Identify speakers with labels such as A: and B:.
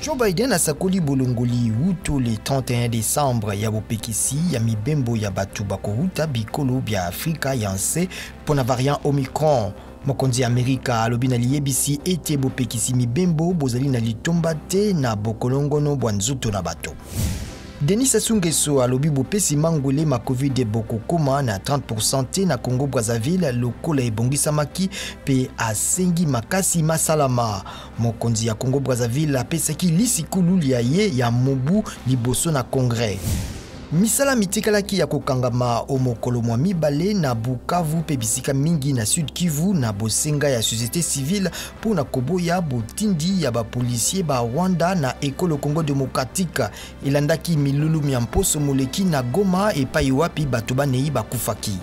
A: Joe Biden asakoli bolongoli wuto le 31 décembre ya bopekisi ya mibembo ya batu bakohuta bikolo bya Afrika yanse pona variant Omicron. Mokonzi Amerika alobi na liyebisi ete bopekisi mibembo bozali na litomba te na bokolongono bwa nzoto na bato. Denis Sassou Nguesso alobi bopesi mangwele ma Covid bokokoma na 30% te na Congo Brazzaville lokola ebongisamaki pe asengi makasi masalama. Mokonzi ya Congo Brazzaville apesaki lisikulu lia ye ya mobu liboso na Congrès. Misala mitikalaki ya kokangama omokolo mwa mibale na Bukavu pe bisika mingi na Sud Kivu na bosenga ya société civile pour na koboya botindi ya ba policier ba Rwanda na ekolo Congo démocratique ilandaki milulu mya mposo moleki na Goma epai wapi bato banei bakufaki.